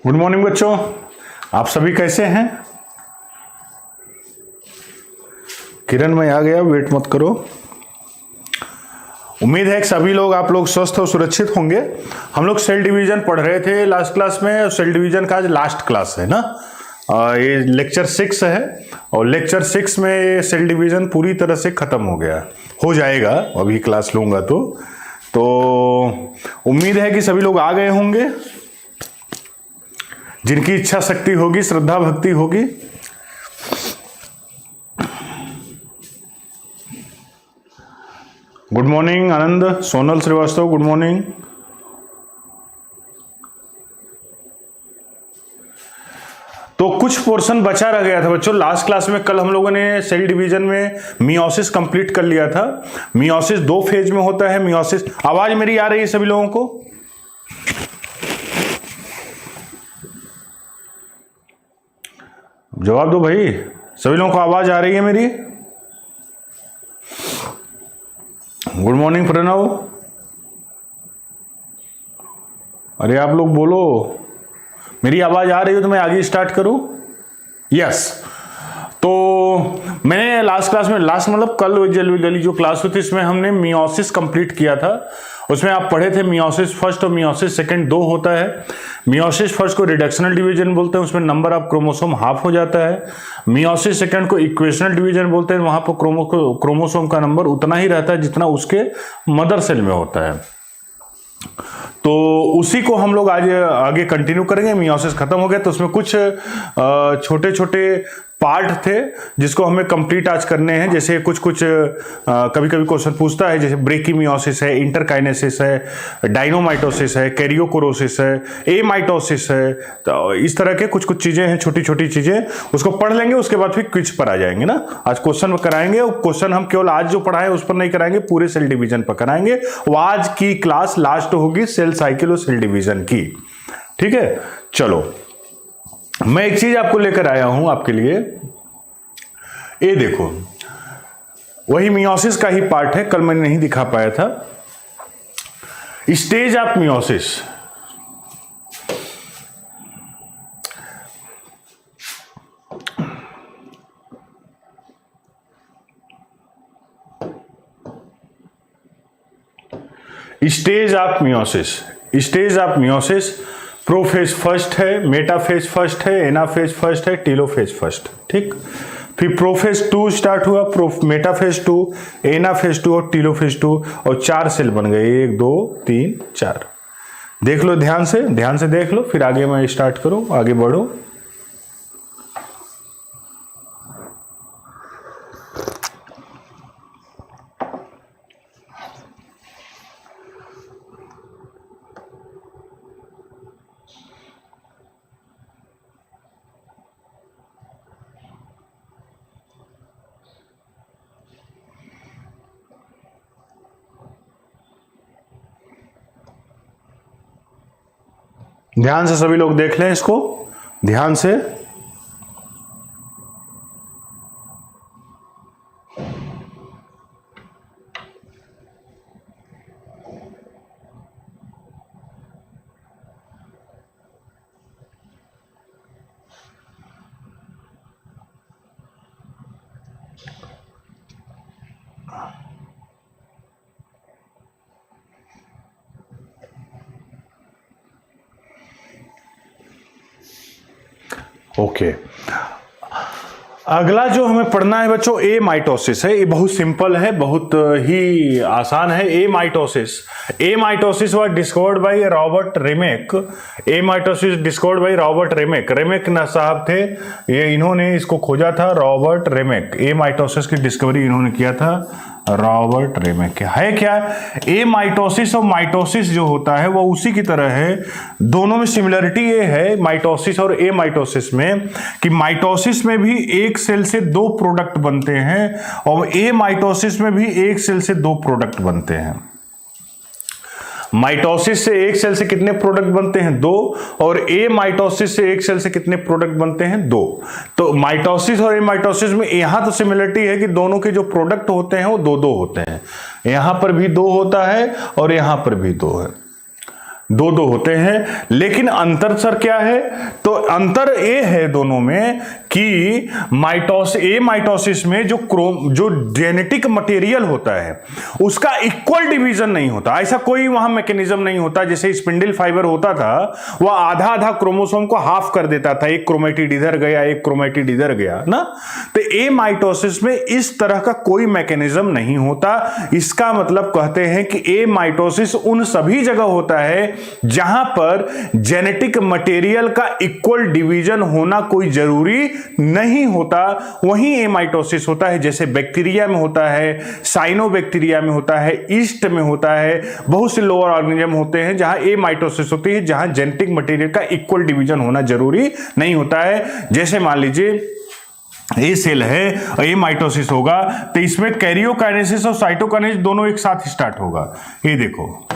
Good morning बच्चों, आप सभी कैसे हैं। किरण मैं आ गया, वेट मत करो। उम्मीद है कि सभी लोग आप लोग स्वस्थ और सुरक्षित होंगे। हम लोग सेल डिवीजन पढ़ रहे थे लास्ट क्लास में। सेल डिवीजन का आज लास्ट क्लास है ना। ये लेक्चर 6 है और लेक्चर 6 में ये सेल डिवीजन पूरी तरह से खत्म हो जाएगा। अभी क्लास लूंगा तो उम्मीद है कि सभी लोग आ गए होंगे। जिनकी इच्छा शक्ति होगी, श्रद्धा भक्ति होगी। गुड मॉर्निंग आनंद, सोनल श्रीवास्तव, गुड मॉर्निंग। तो कुछ पोर्शन बचा रह गया था बच्चों लास्ट क्लास में। कल हम लोगों ने सेल डिवीजन में मियोसिस कंप्लीट कर लिया था। मियोसिस 2 फेज में होता है। मियोसिस, आवाज मेरी आ रही है सभी लोगों को? जवाब दो भाई, सभी लोगों को आवाज आ रही है मेरी? Good morning Pranav. अरे आप लोग बोलो, मेरी आवाज आ रही हो तो मैं आगे स्टार्ट करूं? यस। तो मैंने लास्ट क्लास में, लास्ट मतलब कल वाली जो क्लास हुई थी, इसमें हमने मियोसिस कंप्लीट किया था। उसमें आप पढ़े थे मियोसिस फर्स्ट और मियोसिस सेकंड 2 होता है। मियोसिस फर्स्ट को रिडक्शनल डिवीजन बोलते हैं, उसमें नंबर ऑफ क्रोमोसोम हाफ हो जाता है। मियोसिस सेकंड को इक्वेशनल डिवीजन बोलते हैं, वहां पर क्रोमोसोम का नंबर उतना ही रहता है जितना उसके मदर सेल में होता है। तो उसी को हम लोग आज आगे कंटिन्यू करेंगे। मियोसिस खत्म हो गया तो उसमें कुछ छोटे छोटे पार्ट थे जिसको हमें कंप्लीट आज करने हैं। जैसे कुछ कभी कभी क्वेश्चन पूछता है, जैसे ब्रेकीमियोसिस है, इंटरकाइनेसिस है, डायनोमाइटोसिस है, कैरियोकोरोसिस है, एमाइटोसिस है। तो इस तरह के कुछ चीजें हैं, छोटी छोटी चीजें, उसको पढ़ लेंगे। उसके बाद फिर क्विज पर आ जाएंगे ना। आज क्वेश्चन कराएंगे। क्वेश्चन हम केवल आज जो पढ़ाए उस पर नहीं कराएंगे, पूरे सेल डिवीजन पर कराएंगे। वो आज की क्लास लास्ट होगी सेल साइकिल और सेल डिवीजन की। ठीक है, चलो मैं एक चीज आपको लेकर आया हूं आपके लिए। ये देखो, वही मियोसिस का ही पार्ट है, कल मैंने नहीं दिखा पाया था। Stage of meiosis. Stage of meiosis. Stage of meiosis, prophase first है, मेटाफेज फर्स्ट है, एनाफेज फर्स्ट है, टेलोफेज फर्स्ट। ठीक, फिर प्रोफेज 2 स्टार्ट हुआ, मेटाफेज 2, एनाफेज 2 और टेलोफेज 2, और 4 सेल बन गए। 1 2 3 4। देख लो ध्यान से देख लो, फिर आगे मैं स्टार्ट करूं, आगे बढ़ो। ध्यान से सभी लोग देख लें इसको, ध्यान से। ओके, अगला जो हमें पढ़ना है बच्चों, ए माइटोसिस है। ये बहुत सिंपल है, बहुत ही आसान है। Amitosis was discovered by Robert Remak. Amitosis discovered by Robert Remak. Remak ना साहब थे, ये इन्होंने इसको खोजा था, रॉबर्ट रेमेक। ए माइटोसिस की डिस्कवरी इन्होंने किया था, रॉबर्ट रेमेक। है क्या ए माइटोसिस और माइटोसिस जो होता है वो उसी की तरह है। दोनों में सिमिलरिटी ये है माइटोसिस और ए माइटोसिस में, कि माइटोसिस में भी एक सेल से 2 प्रोडक्ट बनते हैं और ए माइटोसिस में भी एक सेल से 2 प्रोडक्ट बनते हैं। माइटोसिस से एक सेल से कितने प्रोडक्ट बनते हैं? 2। और ए माइटोसिस से एक सेल से कितने प्रोडक्ट बनते हैं? 2। तो माइटोसिस और ए माइटोसिस में यहां तो सिमिलरिटी है कि दोनों के जो प्रोडक्ट होते हैं वो 2-2 होते हैं। यहां पर भी 2 होता है और यहां पर भी 2 है। दो दो होते हैं, लेकिन अंतर सर क्या है? तो अंतर ये है दोनों में कि माइटोसिस में जो जेनेटिक मटेरियल होता है उसका इक्वल डिवीजन नहीं होता। ऐसा कोई वहां मैकेनिज्म नहीं होता। जैसे स्पिंडल फाइबर होता था, वह आधा आधा क्रोमोसोम को हाफ कर देता था, एक क्रोमेटिड इधर गया, एक क्रोमेटिड इधर गया ना। तो ए माइटोसिस में इस तरह का कोई मैकेनिज्म नहीं होता। इसका मतलब कहते हैं कि ए माइटोसिस उन सभी जगह होता है जहां पर जेनेटिक मटेरियल का इक्वल डिवीजन होना कोई जरूरी नहीं होता, वहीं ए माइटोसिस होता है। जैसे बैक्टीरिया में होता है, साइनोबैक्टीरिया में होता है, ईस्ट में होता है, बहुत से लोअर ऑर्गेनिज्म होते हैं जहां ए माइटोसिस होती है, जहां जेनेटिक मटेरियल का इक्वल डिवीजन होना जरूरी नहीं होता है। जैसे मान लीजिए ए सेल है, ए माइटोसिस होगा तो इसमें कैरियोकाइनेसिस और साइटोकाइनेसिस दोनों एक साथ स्टार्ट होगा। ये देखो,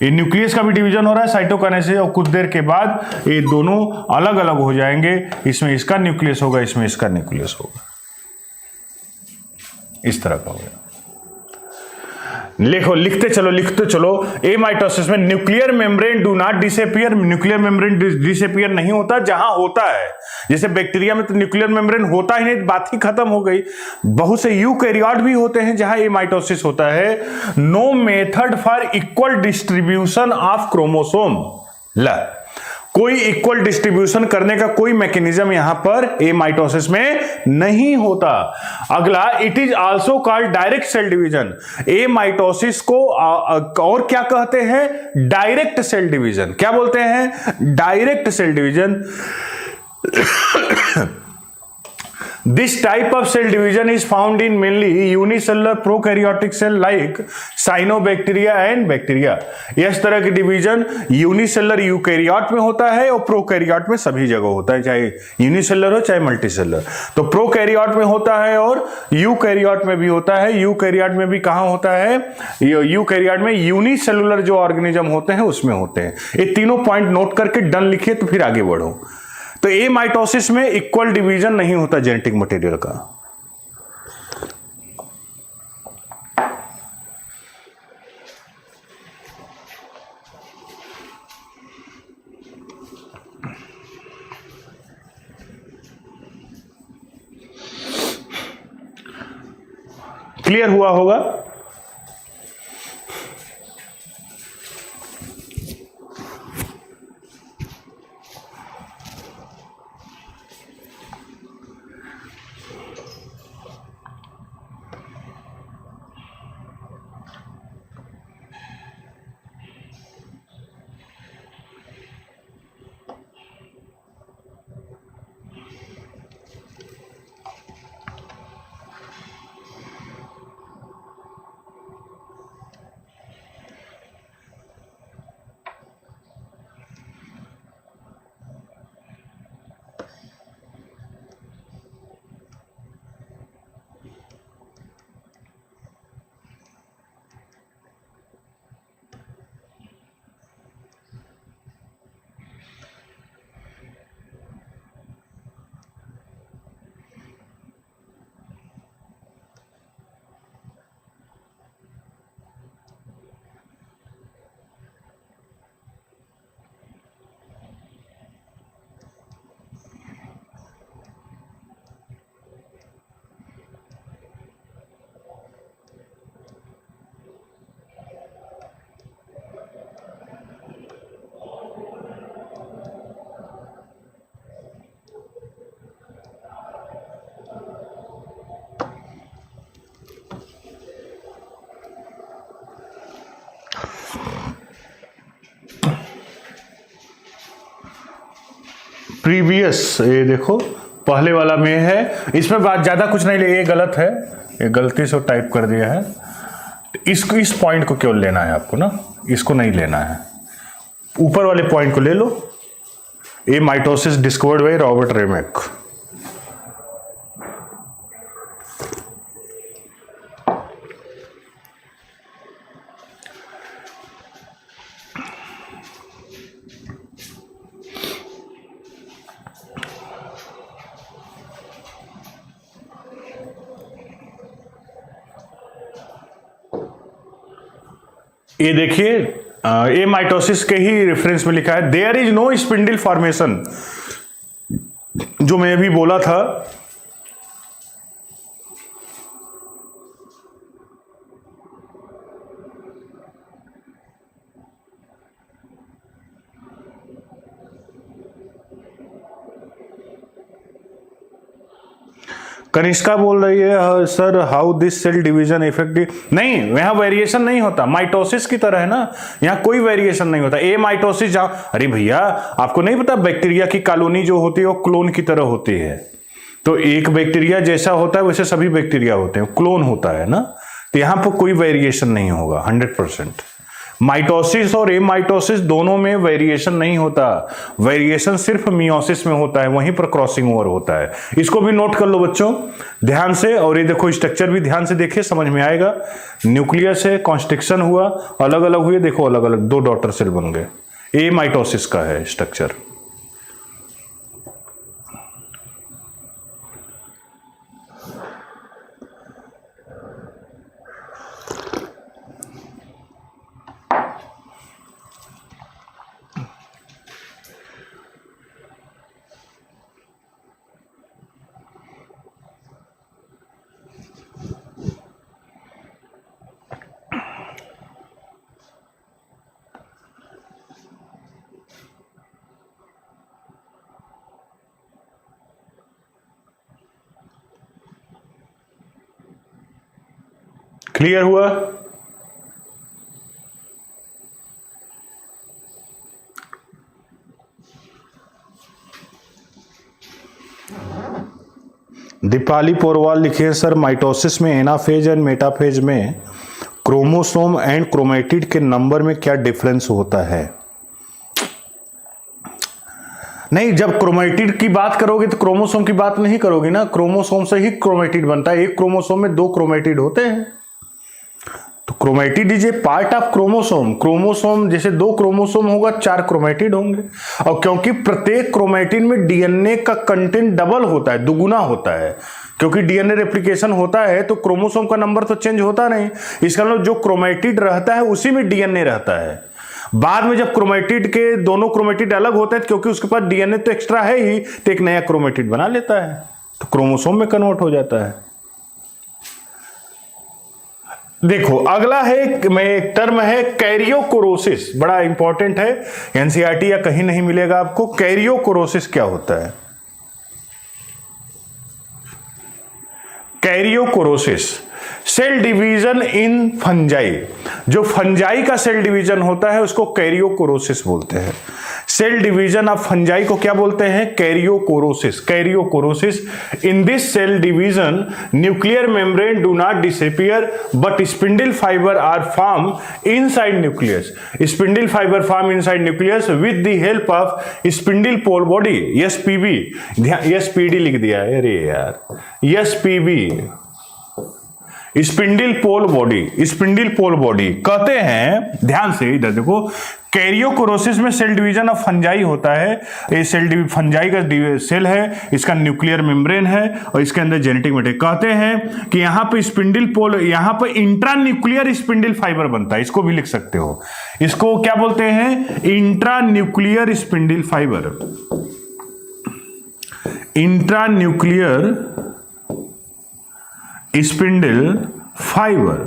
ये न्यूक्लियस का भी डिवीजन हो रहा है, साइटोकाइनेसिस, और कुछ देर के बाद ये दोनों अलग अलग हो जाएंगे। इसमें इसका न्यूक्लियस होगा, इसमें इसका न्यूक्लियस होगा, इस तरह का होगा। लिखते चलो। ए माइटोसिस में nuclear membrane do not disappear, nuclear membrane disappear नहीं होता। जहां होता है, जैसे बैक्टीरिया में तो न्यूक्लियर मेम्ब्रेन होता ही नहीं, बात ही खत्म हो गई। बहुत से यूकैरियोट भी होते हैं जहां ए माइटोसिस होता है। No method for equal distribution of chromosome, कोई इक्वल डिस्ट्रीब्यूशन करने का कोई मैकेनिज्म यहां पर ए माइटोसिस में नहीं होता। अगला, it is also called direct cell division. Amitosis को और क्या कहते हैं? Direct cell division. क्या बोलते हैं? Direct cell division. This type of cell division is found in mainly unicellular prokaryotic cell like cyanobacteria and bacteria। इस तरह की डिवीजन यूनिसेलर यूकैरियोट में होता है और प्रोकैरियोट में सभी जगह होता है, चाहे यूनिसेलर हो चाहे मल्टीसेलर। तो प्रोकैरियोट में होता है और यूकैरियोट में भी होता है। यूकैरियोट में भी कहां होता है? यूकैरियोट में यूनिसेलुलर जो ऑर्गेनिज्म होते हैं उसमें होते हैं। ये तीनों पॉइंट नोट करके डन लिखिए, तो फिर आगे बढ़ो। तो ए माइटोसिस में इक्वल डिवीजन नहीं होता जेनेटिक मटेरियल का। क्लियर हुआ होगा? प्रीवियस, ये देखो पहले वाला में है, इसमें बात ज्यादा कुछ नहीं, ये गलत है, ये गलती से टाइप कर दिया है। इसको, इस पॉइंट को क्यों लेना है आपको ना, इसको नहीं लेना है, ऊपर वाले पॉइंट को ले लो। ए माइटोसिस डिस्कवर्ड बाय रॉबर्ट रेमेक। ये देखिए ये माइटोसिस के ही रेफरेंस में लिखा है, there is no spindle formation, जो मैं अभी बोला था। कनिष्का बोल रही है sir how this cell division effective, नहीं यहां वेरिएशन नहीं होता, माइटोसिस की तरह है ना, यहां कोई वेरिएशन नहीं होता। ए माइटोसिस जहां, अरे भैया आपको नहीं पता बैक्टीरिया की कॉलोनी जो होती है वो क्लोन की तरह होती है, तो एक बैक्टीरिया जैसा होता है वैसे सभी बैक्टीरिया होते हैं, क्लोन होता है ना, तो यहां पर कोई वेरिएशन नहीं होगा 100%। माइटोसिस और एमाइटोसिस दोनों में वेरिएशन नहीं होता, वेरिएशन सिर्फ मियोसिस में होता है, वहीं पर क्रॉसिंग ओवर होता है। इसको भी नोट कर लो बच्चों ध्यान से, और ये देखो स्ट्रक्चर भी ध्यान से देखिए, समझ में आएगा। न्यूक्लियस है, कॉन्स्ट्रिक्शन हुआ, अलग अलग हुए, देखो अलग अलग 2 डॉटर सेल बन गए, एमाइटोसिस का है स्ट्रक्चर। क्लियर हुआ? दीपाली पोरवाल लिखे सर माइटोसिस में एनाफेज एंड मेटाफेज में क्रोमोसोम एंड क्रोमेटिड के नंबर में क्या डिफरेंस होता है? नहीं, जब क्रोमेटिड की बात करोगे तो क्रोमोसोम की बात नहीं करोगे ना, क्रोमोसोम से ही क्रोमेटिड बनता है, एक क्रोमोसोम में 2 क्रोमेटिड होते हैं, तो chromatid is a part of chromosome. Chromosome जैसे 2 क्रोमोसोम होगा 4 क्रोमेटिड होंगे, और क्योंकि प्रत्येक क्रोमेटिड में डीएनए का कंटेंट डबल होता है, दुगुना होता है, क्योंकि डीएनए रेप्लिकेशन होता है तो क्रोमोसोम का नंबर तो चेंज होता नहीं, इसका मतलब जो क्रोमेटिड रहता है उसी में डीएनए रहता है। बाद में जब क्रोमेटिड के दोनों क्रोमेटिड अलग होते हैं, क्योंकि उसके पास डीएनए तो एक्स्ट्रा है ही, तो एक नया क्रोमेटिड बना लेता है, तो क्रोमोसोम में कन्वर्ट हो जाता है। देखो अगला है, एक टर्म है कैरियोकोरोसिस, बड़ा इंपॉर्टेंट है, एनसीईआरटी या कहीं नहीं मिलेगा आपको। कैरियोकोरोसिस क्या होता है? कैरियोकोरोसिस सेल डिवीजन इन फंजाई, जो फंजाई का सेल डिवीजन होता है उसको कैरियोकोरोसिस बोलते हैं। सेल डिवीजन ऑफ फंजाई को क्या बोलते हैं? Karyochorisis. Karyochorisis, in this cell division nuclear membrane do not disappear but spindle fibre are form inside nucleus. Spindle fibre form inside nucleus with the help of spindle pole body, SPB. SPD लिख दिया है, अरे यार, SPB spindle pole body. Spindle pole body कहते हैं, ध्यान से इधर देखो, कैरियोकोरोसिस में सेल डिवीजन ऑफ फंजाई होता है। ये सेल फंजाई का सेल है, इसका न्यूक्लियर मेम्ब्रेन है और इसके अंदर जेनेटिक मैटेरियल। कहते हैं कि यहां पे स्पिंडल पोल, यहां पे इंट्रा न्यूक्लियर स्पिंडल फाइबर बनता है, इसको भी लिख सकते हो। इसको क्या बोलते हैं? Intra nuclear spindle fibre. Intra nuclear spindle fibre.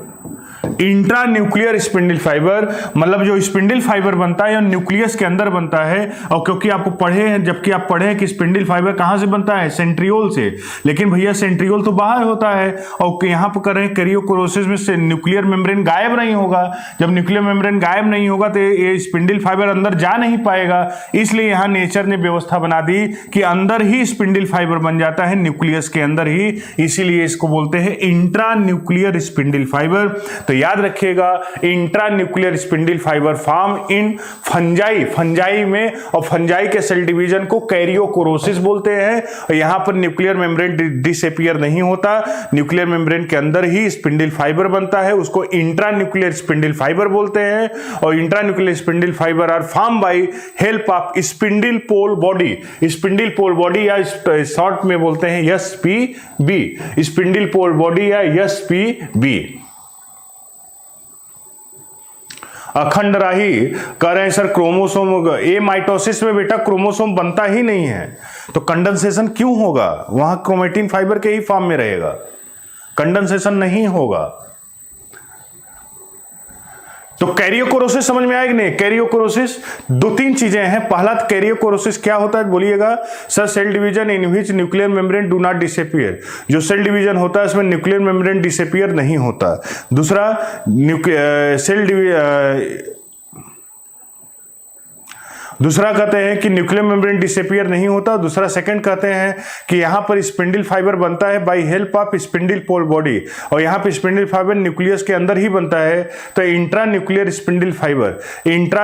Intra nuclear spindle fibre मतलब जो स्पिंडल फाइबर बनता है न्यूक्लियस के अंदर बनता है, और क्योंकि आपको पढ़े हैं, जबकि आप पढ़े हैं कि स्पिंडल फाइबर कहां से बनता है? सेंट्रियोल से, लेकिन भैया सेंट्रियोल तो बाहर होता है, और यहां पर कर रहे हैं कैरियोकोरोसिस में से न्यूक्लियर मेम्ब्रेन गायब नहीं होगा। जब न्यूक्लियर मेम्ब्रेन गायब नहीं होगा तो ये स्पिंडल फाइबर अंदर जा नहीं पाएगा, इसलिए यहां नेचर ने व्यवस्था बना दी कि अंदर ही स्पिंडल फाइबर बन जाता है, न्यूक्लियस के अंदर ही, इसीलिए इसको बोलते हैं इंट्रा न्यूक्लियर स्पिंडल फाइबर। तो याद रखिएगा, intra nuclear spindle fibre form in fungi, fungi में, और फंजाई के सेल डिवीजन को कैरियोकोरोसिस बोलते हैं। और यहां पर न्यूक्लियर मेम्ब्रेन डिसअपियर नहीं होता, न्यूक्लियर मेम्ब्रेन के अंदर ही स्पिंडल फाइबर बनता है, उसको इंट्रा न्यूक्लियर स्पिंडल फाइबर बोलते हैं। और intra nuclear spindle fibre are form by help of spindle pole body. Spindle pole body या शॉर्ट में बोलते हैं एसपीबी, स्पिंडल पोल बॉडी या एसपीबी। अखंड राही कह रहे हैं सर क्रोमोसोम, ए माइटोसिस में बेटा क्रोमोसोम बनता ही नहीं है, तो कंडेंसेशन क्यों होगा? वहां क्रोमेटिन फाइबर के ही फॉर्म में रहेगा, कंडेंसेशन नहीं होगा। तो कैरियोकोरोसिस समझ में आएगी नहीं? कैरियोकोरोसिस 2-3 चीजें हैं। पहला कैरियोकोरोसिस क्या होता है बोलिएगा? Sir cell division in which nuclear membrane do not disappear, जो सेल डिवीजन होता है इसमें न्यूक्लियर मेम्ब्रेन डिसअपीयर नहीं होता। दूसरा दूसरा कहते हैं कि न्यूक्लियर मेम्ब्रेन डिसअपीयर नहीं होता। दूसरा सेकंड कहते हैं कि यहां पर स्पिंडल फाइबर बनता है by help of spindle pole body, और यहां पर स्पिंडल फाइबर न्यूक्लियस के अंदर ही बनता है, तो इंट्रा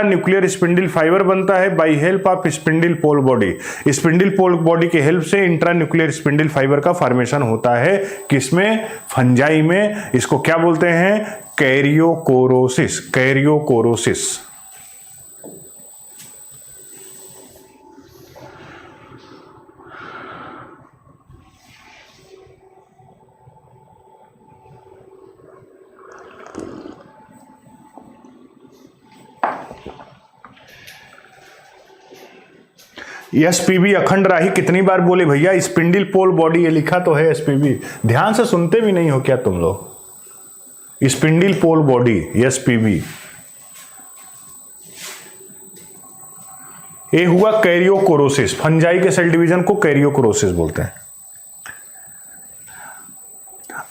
न्यूक्लियर स्पिंडल फाइबर बनता है by help of spindle pole body. Spindle pole body के हेल्प से इंट्रा न्यूक्लियर स्पिंडल फाइबर का फॉर्मेशन होता है, किसमें? फंजाई में। इसको क्या बोलते हैं? कैरियोकोरोसिस। कैरियोकोरोसिस। एसपीबी अखंड राही कितनी बार बोले भैया? स्पिंडल पोल बॉडी, ये लिखा तो है एसपीबी, ध्यान से सुनते भी नहीं हो क्या तुम लोग? Spindle pole body SPB. ये हुआ कैरियोकोरोसिस। फंजाई के सेल डिवीजन को कैरियोकोरोसिस बोलते हैं।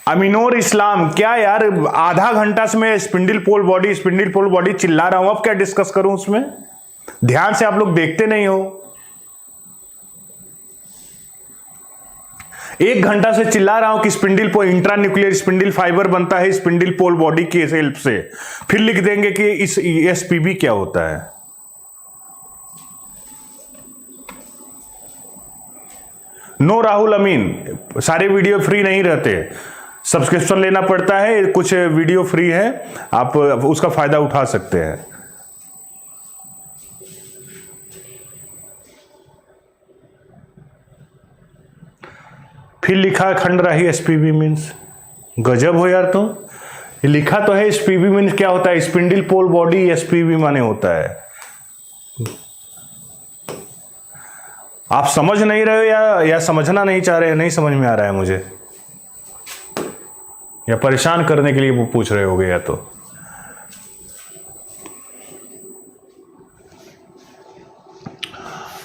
अमीनोर इस्लाम, क्या यार आधा घंटा से मैं स्पिंडल पोल बॉडी चिल्ला रहा हूं, अब क्या डिस्कस करूं उसमें? ध्यान से आप लोग देखते नहीं हो। 1 घंटा से चिल्ला रहा हूं कि स्पिंडल पोल इंट्रा न्यूक्लियर स्पिंडल फाइबर बनता है स्पिंडल पोल बॉडी की हेल्प से, फिर लिख देंगे कि इस एसपीबी क्या होता है। नो राहुल अमीन, सारे वीडियो फ्री नहीं रहते, सब्सक्रिप्शन लेना पड़ता है, कुछ वीडियो फ्री है, आप उसका फायदा उठा सकते हैं। फिर लिखा अखंड राही एसपीबी मीन्स, गजब हो यार। तो ये लिखा तो है एसपीबी मीन्स क्या होता है? स्पिंडल पोल बॉडी एसपीबी माने होता है। आप समझ नहीं रहे हो या समझना नहीं चाह रहे? नहीं समझ में आ रहा है मुझे, या परेशान करने के लिए वो पूछ रहे होगे या तो।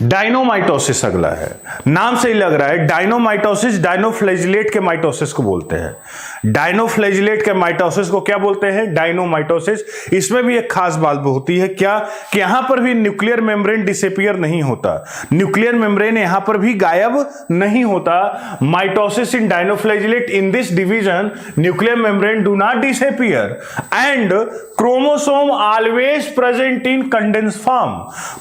डायनोमाइटोसिस अगला है, नाम से ही लग रहा है डायनोमाइटोसिस, डायनोफ्लैजिलेट के माइटोसिस को बोलते हैं। डायनोफ्लैजिलेट के माइटोसिस को क्या बोलते हैं? डायनोमाइटोसिस। इसमें भी एक खास बात होती है क्या, कि यहां पर भी न्यूक्लियर मेम्ब्रेन डिसअपीयर नहीं होता, न्यूक्लियर मेम्ब्रेन यहां पर भी गायब नहीं होता। Mitosis in dinoflagellate, in this division nuclear membrane do not disappear and chromosome always present in condense form.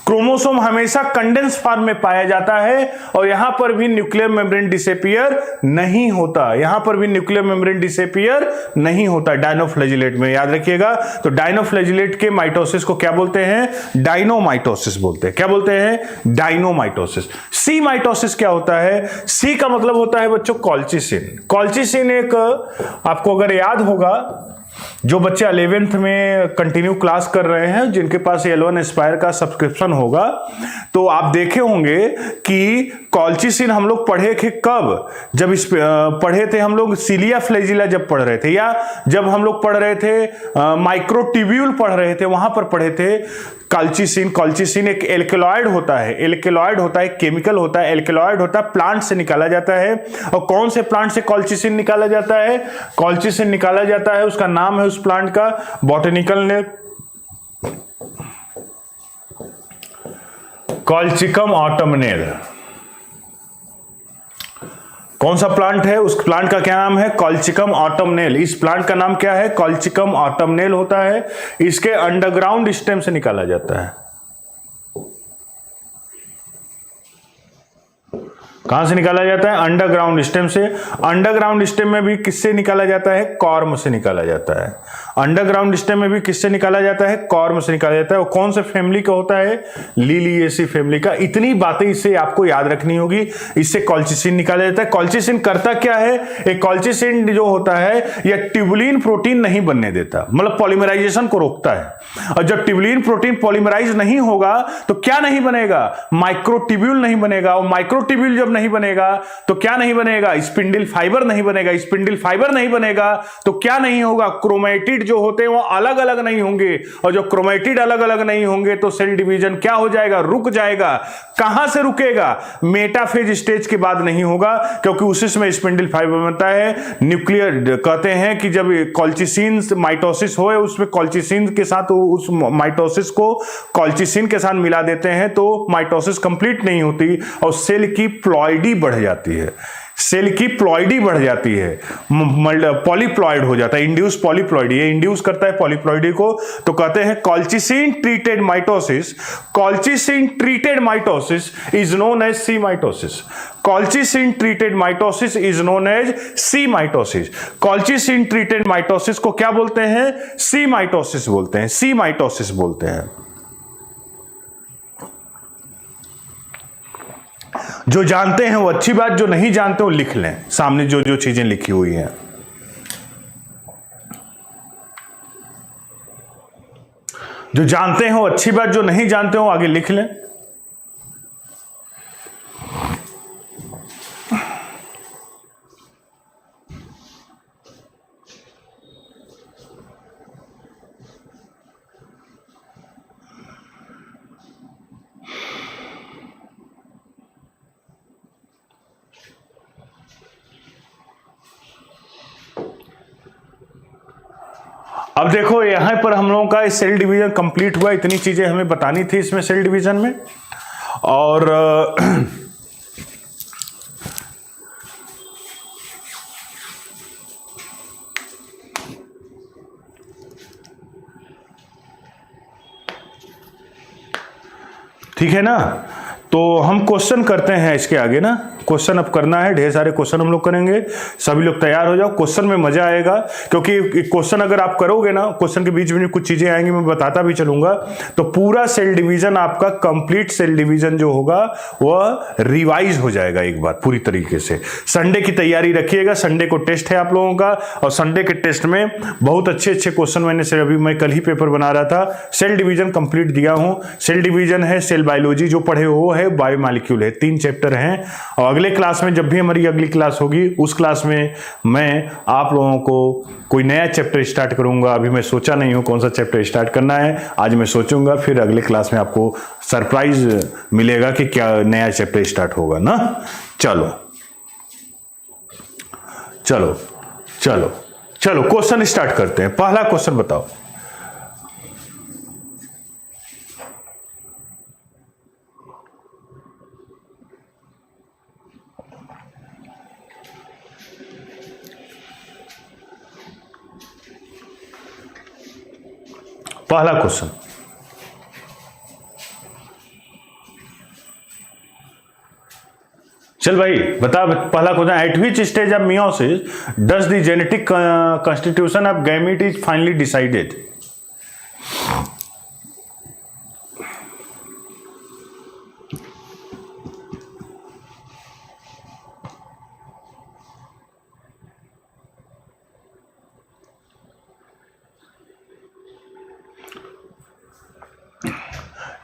Chromosome हमेशा कंडेंस फॉर्म में पाया जाता है, और यहां पर भी न्यूक्लियर मेम्ब्रेन डिसअपीयर नहीं होता, यहां पर भी न्यूक्लियर मेम्ब्रेन डिसअपीयर नहीं होता डायनोफ्लैजिलेट में, याद रखिएगा। तो डायनोफ्लैजिलेट के माइटोसिस को क्या बोलते हैं? डायनोमाइटोसिस बोलते हैं। क्या बोलते हैं? डायनोमाइटोसिस। सी माइटोसिस क्या होता है? सी का मतलब होता है बच्चों कॉल्चिसिन। कॉल्चिसिन एक, आपको अगर याद होगा, जो बच्चे 11th में कंटिन्यू क्लास कर रहे हैं, जिनके पास L1 एस्पायर का सब्सक्रिप्शन होगा, तो आप देखे होंगे कि कॉल्चिसिन हम लोग पढ़े थे कब? जब इस पढ़े थे हम लोग सीलिया फ्लैजिला जब पढ़ रहे थे, या जब हम लोग पढ़ रहे थे माइक्रोट्यूब्यूल पढ़ रहे थे, वहां पर पढ़े थे कॉल्चिसिन। कॉल्चिसिन एक एल्केलॉइड होता है, एल्केलॉइड होता है, केमिकल होता है, एल्केलॉइड होता है, प्लांट से निकाला जाता है। और कौन से प्लांट से कॉल्चिसिन निकाला जाता है? कॉल्चिसिन निकाला जाता है, उसका नाम है उस प्लांट का, बॉटनिकल नेम कॉल्चिकम ऑटमनेल। कौन सा प्लांट है? उस प्लांट का क्या नाम है? Colchicum autumnale. इस प्लांट का नाम क्या है? कॉल्चिकम ऑटमनेल होता है। इसके अंडरग्राउंड स्टेम से निकाला जाता है। कहां से निकाला जाता है? अंडरग्राउंड स्टेम से। अंडरग्राउंड स्टेम में भी किससे निकाला जाता है? कॉर्म से निकाला जाता है। अंडरग्राउंड स्टेम में भी किससे निकाला जाता है? कॉर्म से निकाला जाता है। और कौन से फैमिली का होता है? लिलिएसी फैमिली का। इतनी बातें इससे आपको याद रखनी होगी। इससे कॉल्चिसिन निकाला जाता है। कॉल्चिसिन करता क्या है? एक कॉल्चिसिन जो होता है यह ट्यूबुलिन प्रोटीन नहीं बनने देता, मतलब पॉलीमराइजेशन को रोकता है। और जब ट्यूबुलिन प्रोटीन पॉलीमराइज नहीं होगा तो क्या नहीं बनेगा? माइक्रोट्यूब्यूल नहीं बनेगा। और माइक्रोट्यूब्यूल जब नहीं बनेगा तो क्या नहीं बनेगा? स्पिंडल फाइबर नहीं बनेगा। स्पिंडल फाइबर नहीं बनेगा तो क्या नहीं होगा? क्रोमैटिड जो होते हैं वो अलग अलग नहीं होंगे। और जो क्रोमैटिड अलग अलग नहीं होंगे तो सेल डिवीजन क्या हो जाएगा? रुक जाएगा। कहां से रुकेगा? मेटाफेज स्टेज के बाद नहीं होगा, क्योंकि उसी समय स्पिंडल फाइबर बनता है। न्यूक्लियर कहते हैं कि जब कॉल्चिसिन माइटोसिस हो, उसमें कॉल्चिसिन के साथ उस माइटोसिस को कॉल्चिसिन के साथ मिला देते हैं तो माइटोसिस कंप्लीट नहीं होती और सेल की प्लॉइडी बढ़ जाती है। सेल की प्लॉइडी बढ़ जाती है, पॉलीप्लॉइड हो जाता है, इंड्यूस पॉलीप्लॉइडी। ये इंड्यूस करता है पॉलीप्लॉइडी को, तो कहते हैं colchicine treated mitosis. Colchicine treated mitosis is known as C mitosis. Colchicine treated mitosis is known as C mitosis. Colchicine treated mitosis को क्या बोलते हैं? सी माइटोसिस बोलते हैं। सी माइटोसिस बोलते हैं। जो जानते हैं वो अच्छी बात, जो नहीं जानते वो लिख लें सामने जो जो चीजें लिखी हुई हैं। जो जानते हैं वो अच्छी बात, जो नहीं जानते हो आगे लिख लें। अब देखो यहां पर हम लोगों का सेल डिवीजन कंप्लीट हुआ। इतनी चीजें हमें बतानी थी इसमें सेल डिवीजन में। और ठीक है ना, तो हम क्वेश्चन करते हैं इसके आगे ना। क्वेश्चन अब करना है, ढेर सारे क्वेश्चन हम लोग करेंगे। सभी लोग तैयार हो जाओ, क्वेश्चन में मजा आएगा। क्योंकि क्वेश्चन अगर आप करोगे ना, क्वेश्चन के बीच में कुछ चीजें आएंगी, मैं बताता भी चलूंगा। तो पूरा सेल डिवीजन आपका कंप्लीट सेल डिवीजन जो होगा वह रिवाइज हो जाएगा एक बार पूरी तरीके से। संडे की तैयारी रखिएगा, संडे को टेस्ट है आप लोगों का। और संडे के टेस्ट में बहुत अच्छे अच्छे क्वेश्चन मैंने से अभी मैं कल ही पेपर बना रहा था, सेल डिवीजन कंप्लीट दिया हूं। सेल डिवीजन है, सेल बायोलॉजी जो पढ़े वो है, बायोमॉलिक्यूल है, 3 चैप्टर हैं। और अगले क्लास में, जब भी हमारी अगली क्लास होगी, उस क्लास में मैं आप लोगों को कोई नया चैप्टर स्टार्ट करूंगा। अभी मैं सोचा नहीं हूं कौन सा चैप्टर स्टार्ट करना है, आज मैं सोचूंगा, फिर अगले क्लास में आपको सरप्राइज मिलेगा कि क्या नया चैप्टर स्टार्ट होगा ना। चलो चलो चलो चलो क्वेश्चन स्टार्ट करते हैं। पहला क्वेश्चन बताओ। पहला क्वेश्चन, चल भाई बता। पहला question, eight which stage of meiosis does the genetic constitution of gamete is finally decided?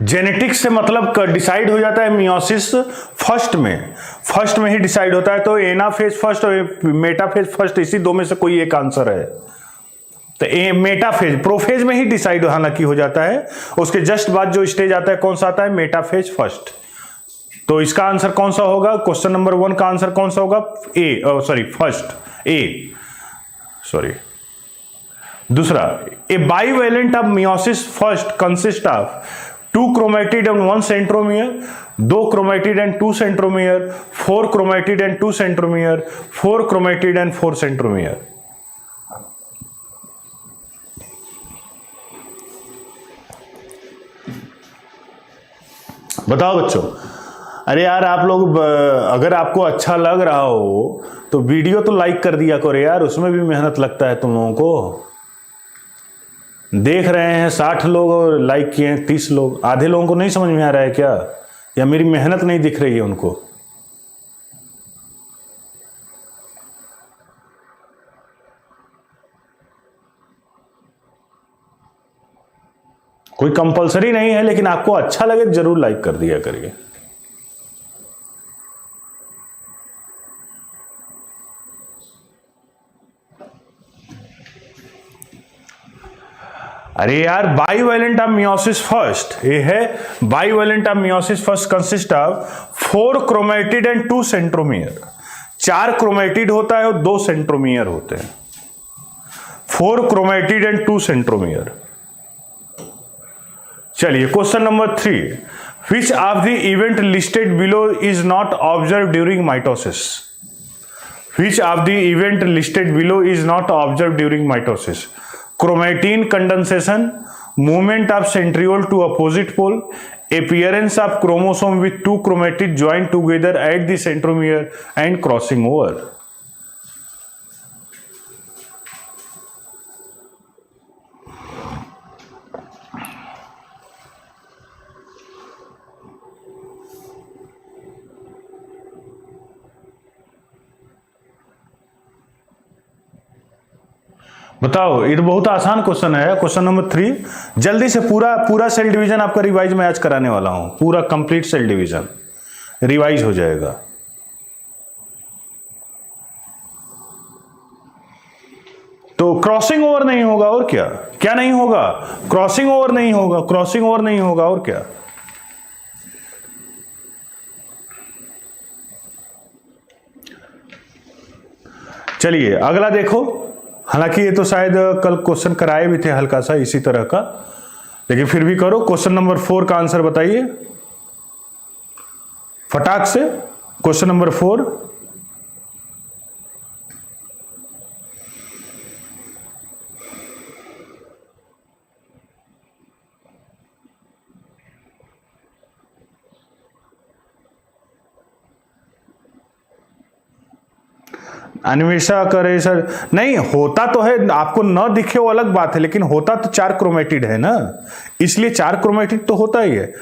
Genetics से मतलब डिसाइड हो जाता है मियोसिस फर्स्ट में ही डिसाइड होता है। तो एनाफेज फर्स्ट और मेटाफेज फर्स्ट, इसी दो में से कोई एक आंसर है। तो मेटाफेज, प्रोफेज में ही डिसाइड हालांकि हो जाता है। उसके जस्ट बाद जो स्टेज आता है कौन सा आता है? Metaphase first. तो इसका आंसर कौन सा होगा? क्वेश्चन नंबर 1 का आंसर कौन सा होगा? फर्स्ट ए, सॉरी दूसरा। A bivalent of meiosis first consist of 2 chromatid and 1 centromere, 2 chromatid and 2 centromere, 4 chromatid and 2 centromere, 4 chromatid and 4 centromere. बताओ बच्चों। अरे यार आप लोग, अगर आपको अच्छा लग रहा हो तो वीडियो तो लाइक कर दिया करो यार, उसमें भी मेहनत लगता है तुम लोगों को। देख रहे हैं 60 लोग और लाइक किए हैं 30 लोग। आधे लोगों को नहीं समझ में आ रहा है क्या, या मेरी मेहनत नहीं दिख रही है उनको? कोई कंपलसरी नहीं है, लेकिन आपको अच्छा लगे तो जरूर लाइक कर दिया करिए। अरे यार, बाइवेलेंट ऑफ मियोसिस फर्स्ट, ये है bivalent of meiosis first consist of 4 chromatid and 2 centromere. 4 chromatid होता है और 2 सेंट्रोमियर होते हैं। 4 क्रोमेटिड एंड 2 सेंट्रोमियर। चलिए question number 3, which of the event listed below is not observe during mitosis? Which of the event listed below is not observe during mitosis? Chromatin condensation, movement of centriole to opposite pole, appearance of chromosome with 2 chromatids joined together at the centromere and crossing over. बताओ, ये तो बहुत आसान question है। Question number 3, जल्दी से पूरा cell division आपका रिवाइज में आज कराने वाला हूं। पूरा कंप्लीट सेल डिवीजन रिवाइज हो जाएगा। तो क्रॉसिंग ओवर नहीं होगा और क्या? क्या नहीं होगा? क्रॉसिंग ओवर नहीं होगा, क्रॉसिंग ओवर नहीं होगा और क्या? चलिए अगला देखो। हालांकि ये तो शायद कल क्वेश्चन कराए भी थे हल्का सा इसी तरह का, लेकिन फिर भी करो। क्वेश्चन नंबर 4 का आंसर बताइए फटाक से। क्वेश्चन नंबर 4, अन्वेषा करे सर। नहीं होता तो है, आपको न दिखे वो अलग बात है, लेकिन होता तो 4 क्रोमेटिड है ना, इसलिए 4 क्रोमेटिड तो होता ही है।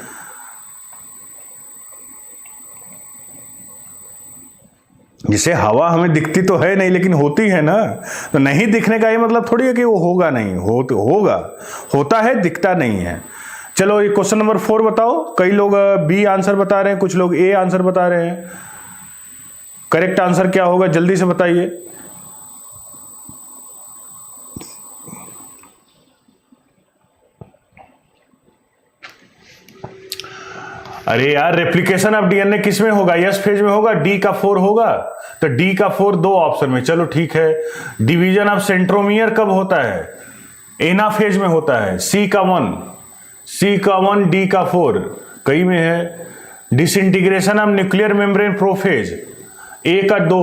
जिसे हवा हमें दिखती तो है नहीं, लेकिन होती है ना, तो नहीं दिखने का ये मतलब थोड़ी है कि वो होगा नहीं, होगा, होता है, दिखता नहीं है। चलो ये क्वेश्चन नंबर 4 बताओ। कई लोग बी आंसर बता रहे हैं, कुछ लोग ए आंसर बता रहे हैं। करेक्ट आंसर क्या होगा जल्दी से बताइए। अरे यार, रेप्लिकेशन ऑफ डीएनए किस में होगा? यस फेज में होगा। डी का 4 होगा, तो डी का 4 2 ऑप्शन में। चलो ठीक है। डिवीजन ऑफ सेंट्रोमियर कब होता है? एना फेज में होता है। सी का 1, डी का 4 कई में है। Disintegration of nuclear membrane prophase A का 2,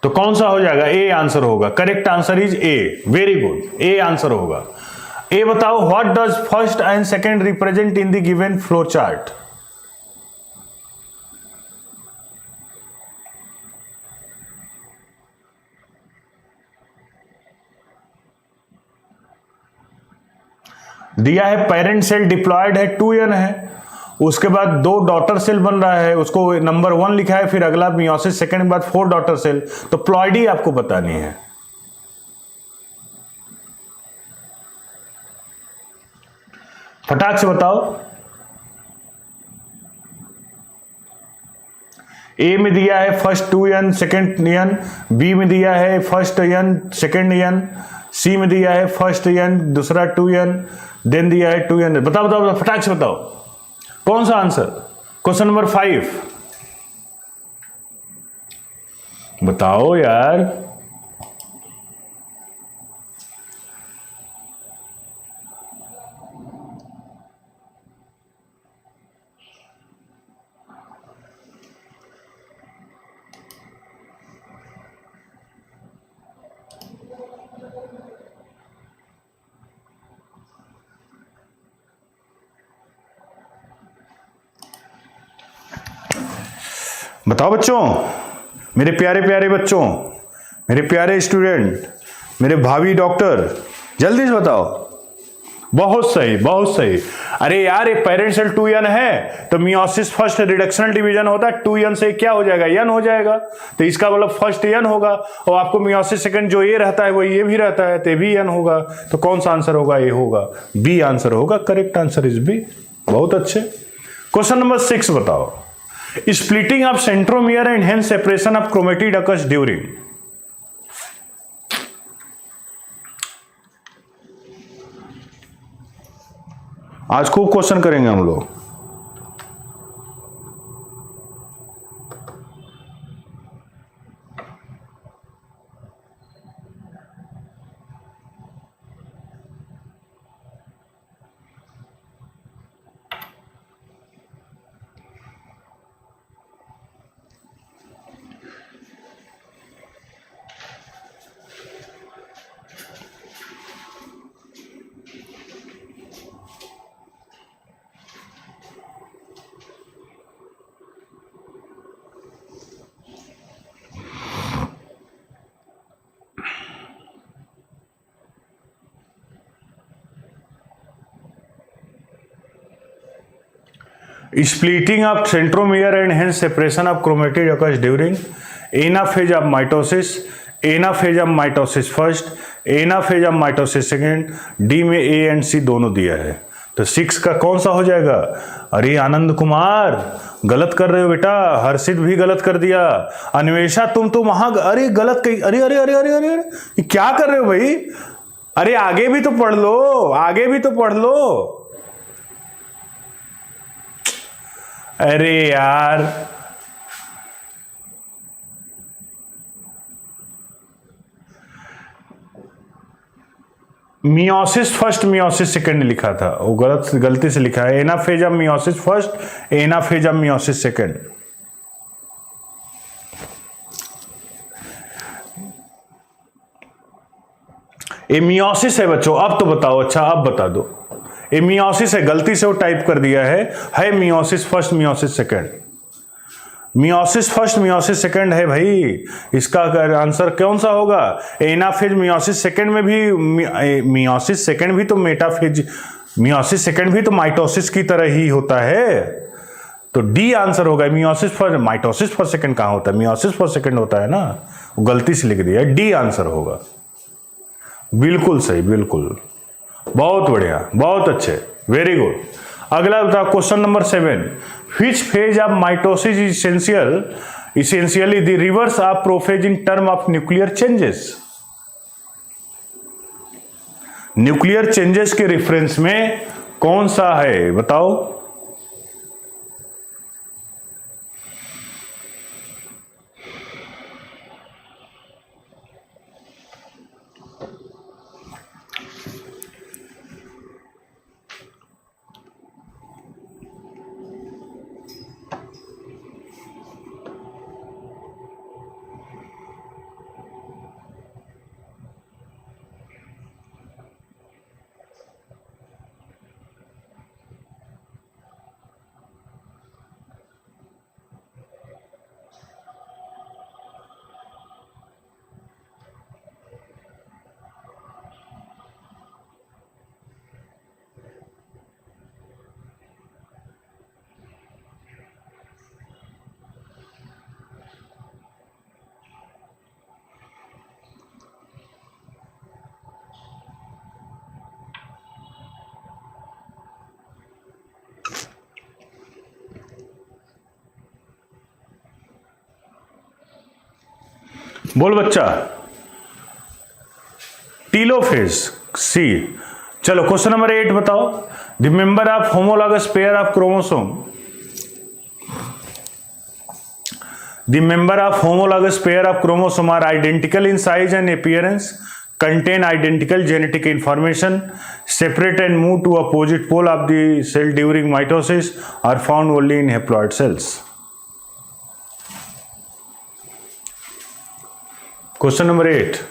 तो कौन सा हो जाएगा? ए आंसर होगा। Correct answer is A. Very good, A answer होगा। ए बताओ, what does first and second represent in the given flow chart? दिया है पेरेंट सेल डिप्लॉयड है 2n है, उसके बाद 2 डॉटर सेल बन रहा है, उसको नंबर 1 लिखा है, फिर अगला मियोसिस सेकंड के बाद 4 डॉटर सेल। तो प्लॉइडी आपको बतानी है। फटाक से बताओ। ए में दिया है first 2n second n, B में दिया है फर्स्ट n सेकंड n, सी में दिया है फर्स्ट n दूसरा 2n, देन दिया है 2n। बताओ बताओ फटाक से बताओ कौन सा आंसर? क्वेश्चन नंबर 5 बताओ यार। बताओ बच्चों, मेरे प्यारे प्यारे बच्चों, मेरे प्यारे स्टूडेंट, मेरे भावी डॉक्टर, जल्दी से बताओ। बहुत सही, बहुत सही। अरे यार, ये पेरेंट सेल 2n है तो मियोसिस फर्स्ट रिडक्शनल डिवीजन होता है, 2n से क्या हो जाएगा, n हो जाएगा, तो इसका मतलब फर्स्ट n होगा। और आपको मियोसिस सेकंड जो ये रहता है वो ये भी रहता है, तो ये भी n होगा। तो कौन सा आंसर होगा, ये होगा, बी आंसर होगा। Correct answer is B. बहुत अच्छे। क्वेश्चन नंबर 6 बताओ। Splitting of centromere and hence separation of chromatid occurs during. आज खूब क्वेश्चन करेंगे हम लोग। Splitting of centromere and hence separation of chromatid occurs during anaphase of mitosis, anaphase of mitosis first, anaphase of mitosis second। D में A and सी दोनों दिया है, तो 6 का कौन सा हो जाएगा। अरे आनंद कुमार गलत कर रहे हो बेटा, हर्षित भी गलत कर दिया, अन्वेषा तुम तो वहां अरे गलत कही, अरे अरे अरे अरे अरे ये क्या कर रहे हो भाई। अरे आगे भी तो पढ़ लो, आगे भी तो पढ़ लो। अरे यार, मियोसिस फर्स्ट मियोसिस सेकंड लिखा था, वो गलती से लिखा है। Anaphase of meiosis first, anaphase of meiosis second. ये मियोसिस है बच्चों। अब तो बताओ, अच्छा अब बता दो, ये मियोसिस है, गलती से वो टाइप कर दिया है meiosis first meiosis second. Meiosis first meiosis second है भाई, इसका आंसर कौन सा होगा। एनाफेज मियोसिस सेकंड में भी, मियोसिस सेकंड भी तो मेटाफेज, मियोसिस सेकंड भी तो माइटोसिस की तरह ही होता है, तो डी आंसर होगा। Meiosis first, mitosis first second कहां होता है, मियोसिस फर्स्ट सेकंड होता है ना, वो गलती से लिख दिया, डी आंसर होगा। बिल्कुल सही, बिल्कुल, बहुत बढ़िया, बहुत अच्छे, वेरी गुड। अगला बताओ question number 7। Which phase of mitosis essentially the reverse of prophase in term of nuclear changes. Nuclear changes के रेफरेंस में कौन सा है बताओ। बोल बच्चा, टीलोफेज सी। चलो क्वेश्चन नंबर 8 बताओ। The member of homologous pair of chromosome, the member of homologous pair of chromosome are identical in size and appearance, contain identical genetic information, separate and move to opposite pole of the cell during mitosis, are found only in haploid cells. Question number 8.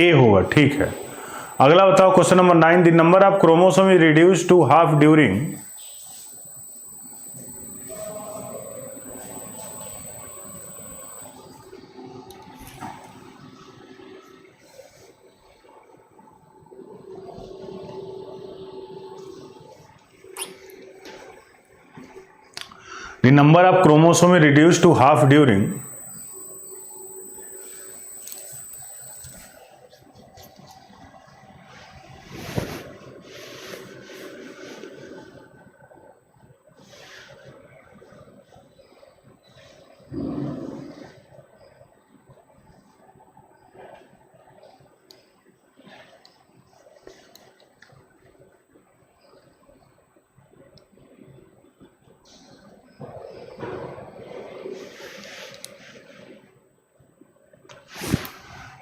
A होगा, ठीक है। अगला बताओ question number 9, the number of chromosome is reduce to half during the number of chromosome is reduced to half during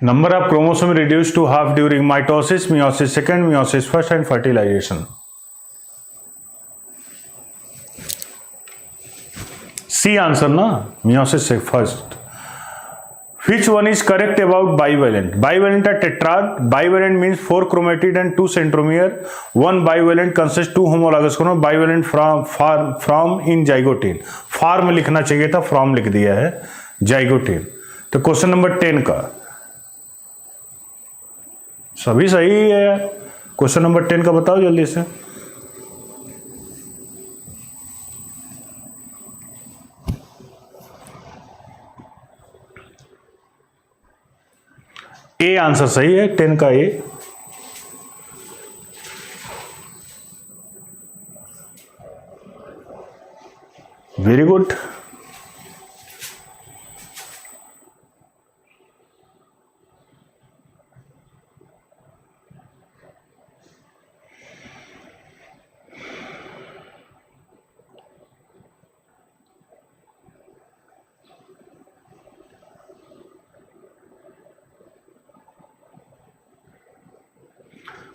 number of chromosome reduced to half during mitosis, meiosis second, meiosis first and fertilization. C answer ना, meiosis first. Which one is correct about bivalent? Bivalent are tetrad. Bivalent means 4 chromatid and 2 centromere. One bivalent consists 2 homologous chromosome. Bivalent from in zygote. Farm लिखना चाहिए था, from लिख दिया है, zygote. तो question number 10 का सभी सही है यार। क्वेश्चन नंबर 10 का बताओ जल्दी से। ए आंसर सही है, 10 का A. Very good.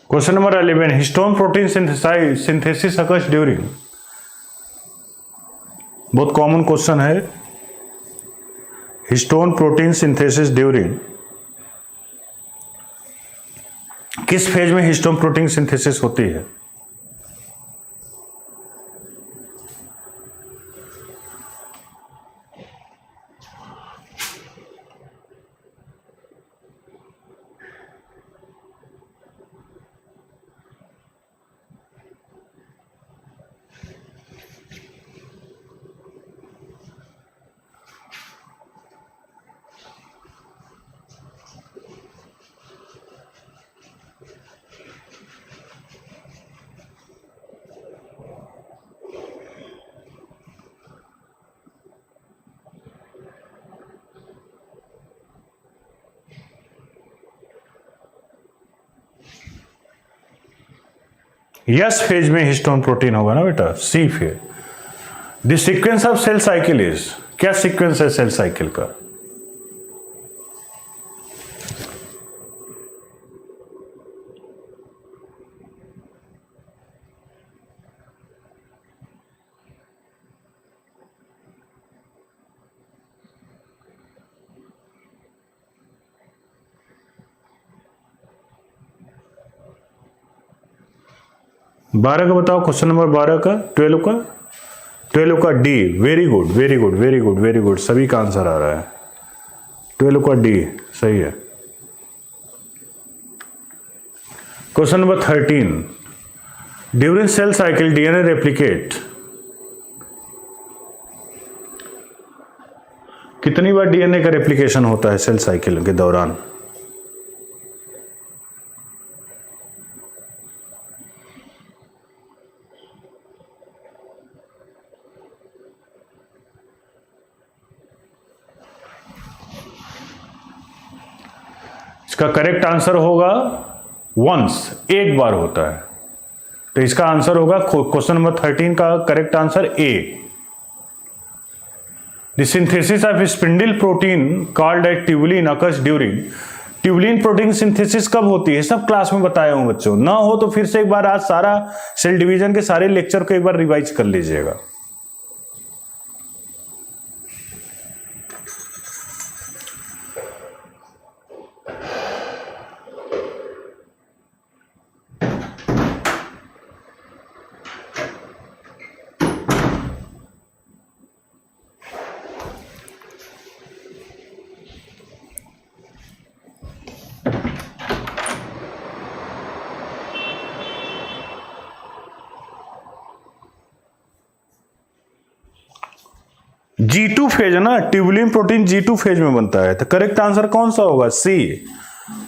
Question number 11, histone protein synthesis occurs during. बहुत कॉमन क्वेश्चन है, हिस्टोन प्रोटीन सिंथेसिस ड्यूरिंग। किस फेज में हिस्टोन प्रोटीन सिंथेसिस होती है? यस फेज में हिस्टोन प्रोटीन होगा ना बेटा, C phase. The sequence of cell cycle is, क्या सीक्वेंस है सेल साइकिल का? बारह का बताओ, क्वेश्चन नंबर 12 का, 12 का D. Very good very good very good very good, सभी का आंसर आ रहा है। 12 का डी सही है। Question number 13, during cell cycle DNA replicate. कितनी बार डीएनए का रेप्लिकेशन होता है सेल साइकिल के दौरान? इसका करेक्ट आंसर होगा वंस, एक बार होता है। तो इसका आंसर होगा क्वेश्चन नंबर 13 का correct answer A. The synthesis of spindle protein called eight tubulin occurs during. Tubulin protein synthesis कब होती है? सब क्लास में बताया हूं बच्चों, ना हो तो फिर से एक बार आज सारा सेल डिवीजन के सारे लेक्चर को एक बार रिवाइज कर लीजिएगा। G2 फेज है ना, ट्यूबुलिन प्रोटीन G2 फेज में बनता है, तो करेक्ट आंसर कौन सा होगा? सी।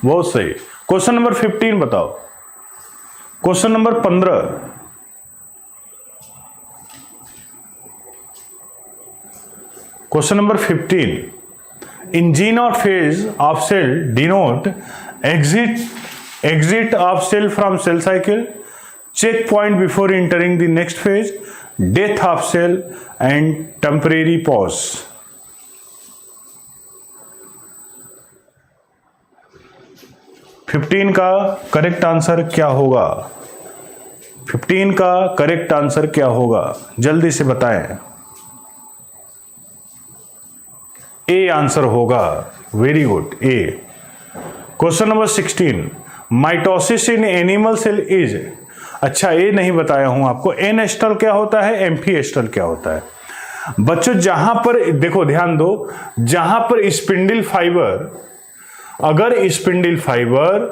बहुत सही। क्वेश्चन नंबर 15 बताओ। Question number 15, question number 15, in G0 phase of cell denote exit of cell from cell cycle, checkpoint before entering the next phase, death of cell and temporary pause. Fifteen का correct answer क्या होगा? 15 का correct answer क्या होगा? जल्दी से बताएं। A answer होगा। Very good, A. Question number 16, mitosis in animal cell is, अच्छा ए नहीं बताया हूं आपको, एन एस्टल क्या होता है, एम्फी एस्टल क्या होता है? बच्चों जहां पर देखो, ध्यान दो, जहां पर स्पिंडल फाइबर, अगर स्पिंडल फाइबर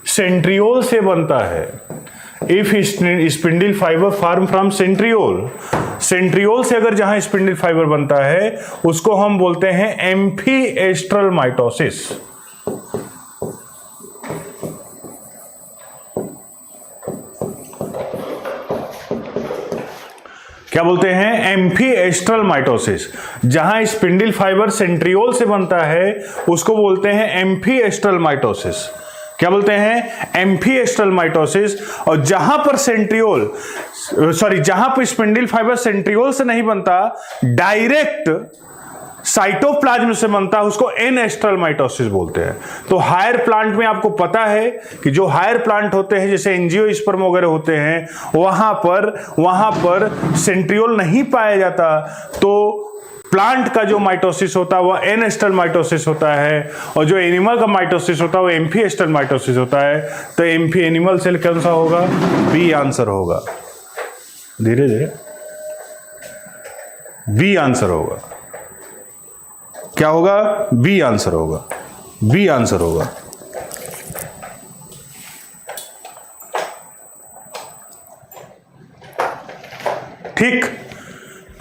सेंट्रियोल से बनता है, if spindle fibre form from centriole, centriole से अगर जहां स्पिंडल फाइबर बनता है उसको हम बोलते हैं एम्फी एस्ट्रल माइटोसिस। क्या बोलते हैं? Amphi astral mitosis. जहां स्पिंडल फाइबर सेंट्रियोल से बनता है उसको बोलते हैं एम्फी एस्ट्रल माइटोसिस। क्या बोलते हैं? Amphi astral mitosis. और जहां पर जहां पर स्पिंडल फाइबर सेंट्रियोल से नहीं बनता, डायरेक्ट साइटोप्लाज्म से बनता है, उसको एन एस्ट्रल माइटोसिस बोलते हैं। तो हायर प्लांट में आपको पता है कि जो हायर प्लांट होते हैं जैसे एंजियोस्पर्म वगैरह होते हैं, वहां पर सेंट्रियोल नहीं पाया जाता, तो प्लांट का जो माइटोसिस होता है वह एन एस्ट्रल माइटोसिस होता है, और जो एनिमल का माइटोसिस होता है वो एम्फी एस्ट्रल माइटोसिस होता है। तो एम्फी एनिमल सेल कौन सा होगा? बी आंसर होगा। धीरे धीरे, बी आंसर होगा। क्या होगा? बी आंसर होगा। बी आंसर होगा। ठीक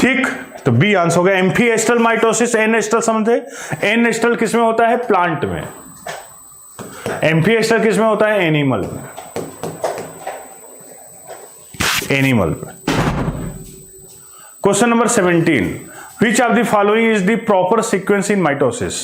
ठीक, तो बी आंसर होगा। Amphiastral mitosis, anastral समझे? एन एस्ट्रल किसमें होता है? प्लांट में। एम्फी एस्ट्रल किसमें होता है? एनिमल में। एनिमल में। Question number 17, which of the following is the proper sequence in mitosis?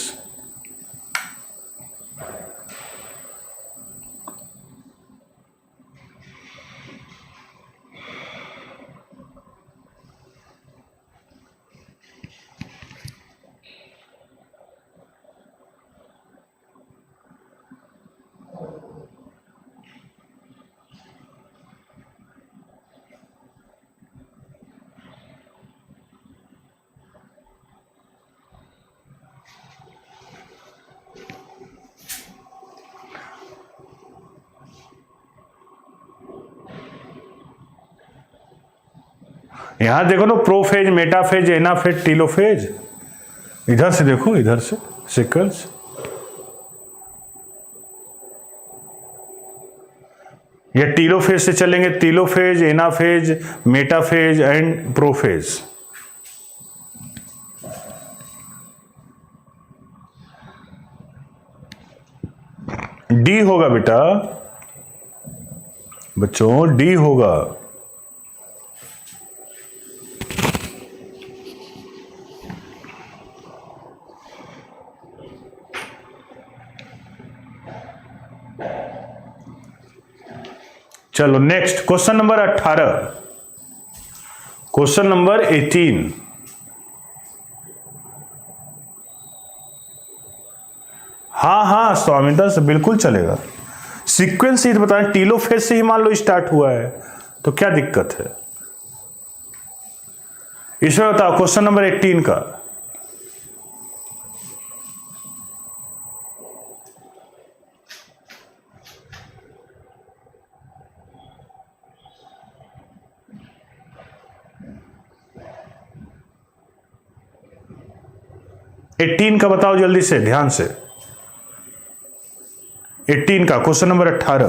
यहां देखो ना, प्रोफेज, मेटाफेज, एनाफेज, टीलोफेज। इधर से देखो, इधर से सीक्वेंस। या टीलोफेज से चलेंगे, telophase, anaphase, metaphase and prophase. D होगा बेटा, बच्चों डी होगा। चलो next, question number 18, question number 18। हाँ स्वामिता से बिल्कुल चलेगा। सीक्वेंस ही बताएं, टीलोफेज से ही मान लो स्टार्ट हुआ है, तो क्या दिक्कत है इसमें? बताओ क्वेश्चन नंबर 18 का। एटीन का बताओ जल्दी से, ध्यान से। 18 का question number 18।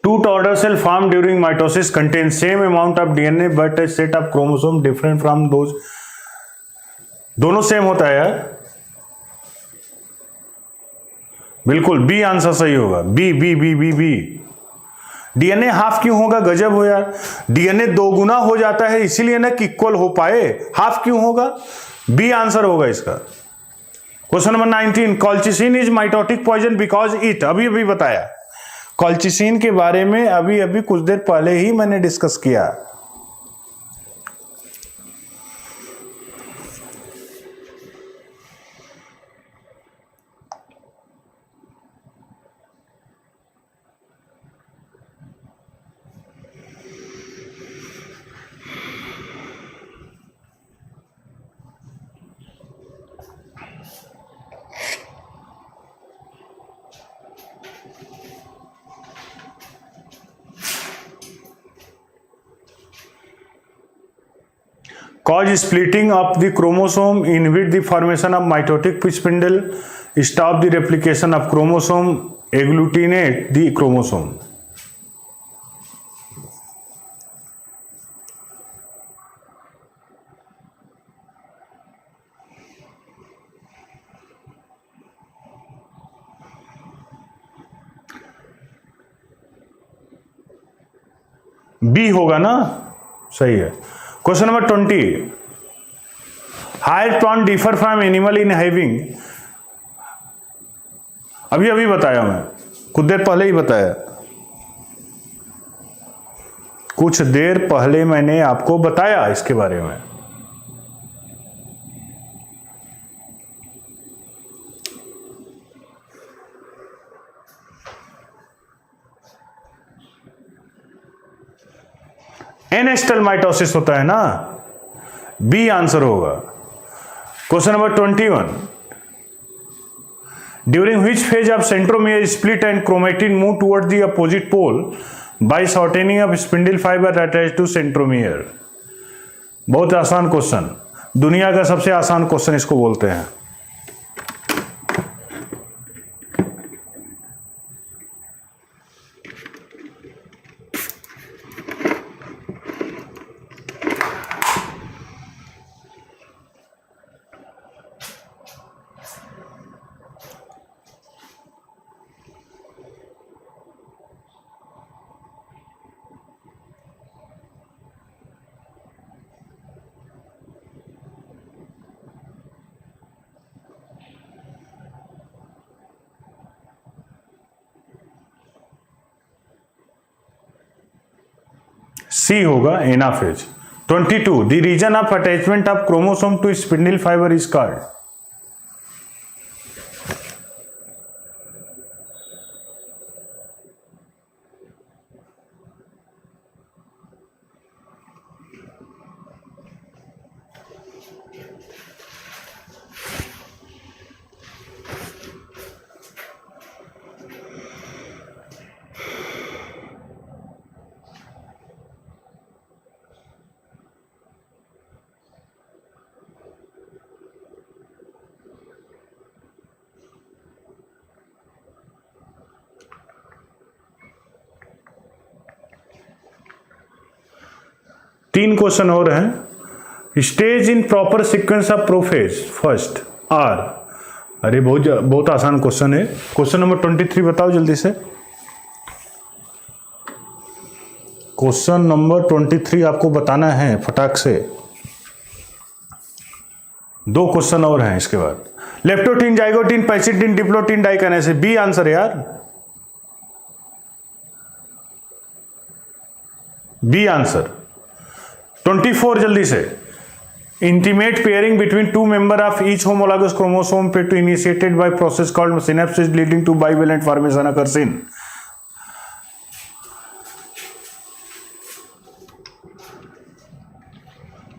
Two daughter cell formed during mitosis contain same amount of DNA but a set of chromosome different from those. दोनों सेम होता है यार, बिल्कुल बी आंसर सही होगा। B B B B B. DNA half क्यों होगा? गजब हो यार, डीएनए दो गुना हो जाता है इसीलिए ना कि इक्वल हो पाए, हाफ क्यों होगा? बी आंसर होगा इसका। Question number 19, colchicine is mitotic poison because it, अभी अभी बताया कॉल्चिसिन के बारे में, अभी अभी कुछ देर पहले ही मैंने डिस्कस किया। Cause splitting of the chromosome inhibit the formation of mitotic spindle, stop the replication of chromosome, agglutinate the chromosome. B होगा ना, सही है। Question number 20, higher plant differ from animal in having, अभी अभी बताया मैं, कुछ देर पहले ही बताया, कुछ देर पहले मैंने आपको बताया इसके बारे में। एनेस्टल माइटोसिस होता है ना, बी आंसर होगा। Question number 21, during which phase of centromere split and chromatin move toward the opposite pole by shortening of spindle fibre attach to centromere. बहुत आसान क्वेश्चन, दुनिया का सबसे आसान क्वेश्चन इसको बोलते हैं। सी होगा, anaphase. 22, the region of attachment of chromosome to spindle fibre is called. तीन क्वेश्चन और हैं। Stage in proper sequence of prophase first are, अरे बहुत आसान क्वेश्चन है। क्वेश्चन नंबर 23 बताओ जल्दी से। क्वेश्चन नंबर 23 आपको बताना है फटाक से। दो क्वेश्चन और हैं इसके बाद। Leptotene, zygotene, pachytene, diplotene, diakinesis, B answer है यार, बी आंसर। 24 जल्दी से। Intimate pairing between two member of each homologous chromosome पे to initiated by process called synapsis leading to bivalent formation occurs in.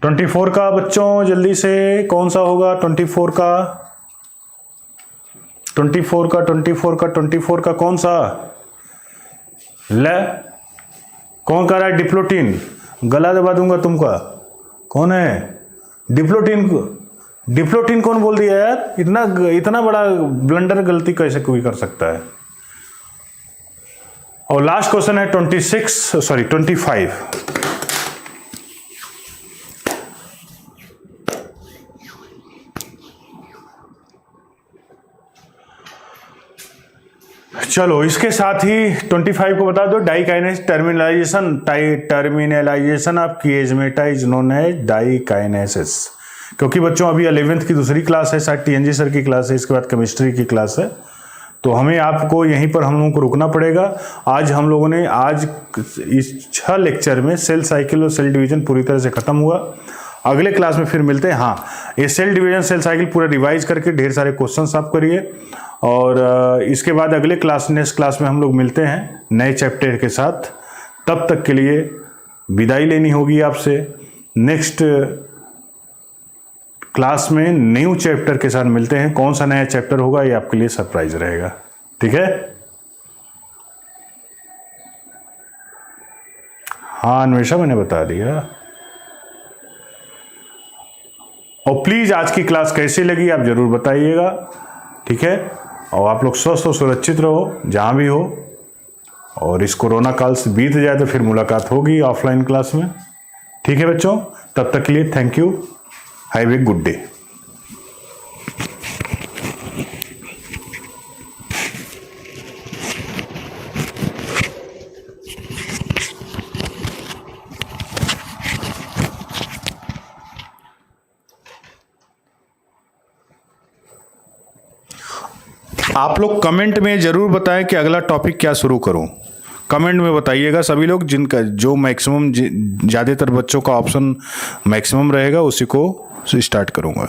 Twenty four का बच्चों जल्दी से कौन सा होगा? 24 का 24 का 24 का 24 का कौन सा? ले कौन कर रहा है? डिप्लोटीन। गला दबा दूंगा तुमका। कौन है डिप्लोटीन? डिप्लोटीन कौन बोल दिया यार? इतना बड़ा ब्लंडर गलती कैसे कोई कर सकता है? और लास्ट क्वेश्चन है 25। चलो इसके साथ ही 25 को बता दो, diakinesis terminalisation of chiasmata is known as diakinesis. क्योंकि बच्चों अभी 11th की दूसरी क्लास है, शायद टीएनजी सर की क्लास है, इसके बाद केमिस्ट्री की क्लास है, तो हमें आपको यहीं पर हम लोगों को रुकना पड़ेगा। आज हम लोगों ने इस 6 लेक्चर में सेल साइकिल और सेल डिवीजन पूरी तरह से खत्म हुआ। अगले क्लास में फिर मिलते हैं। हाँ, ये सेल डिवीजन सेल साइकिल पूरा रिवाइज करके ढेर सारे क्वेश्चंस आप करिए, और इसके बाद अगले नेक्स्ट क्लास में हम लोग मिलते हैं नए चैप्टर के साथ। तब तक के लिए विदाई लेनी होगी आपसे। नेक्स्ट क्लास में न्यू चैप्टर के साथ मिलते हैं। कौन सा नया चैप्टर होगा ये आपके लिए सरप्राइज रहेगा, ठीक है? हाँ अन्वेषा, मैंने बता दिया। और प्लीज आज की क्लास कैसी लगी आप जरूर बताइएगा, ठीक है? और आप लोग स्वस्थ और सुरक्षित रहो जहां भी हो, और इस कोरोना काल से बीत जाए तो फिर मुलाकात होगी ऑफलाइन क्लास में, ठीक है बच्चों? तब तक के लिए thank you, have a good day. आप लोग कमेंट में ज़रूर बताएं कि अगला टॉपिक क्या शुरू करूं। कमेंट में बताइएगा सभी लोग, जिनका जो मैक्सिमम ज़्यादातर बच्चों का ऑप्शन मैक्सिमम रहेगा उसी को स्टार्ट करूंगा।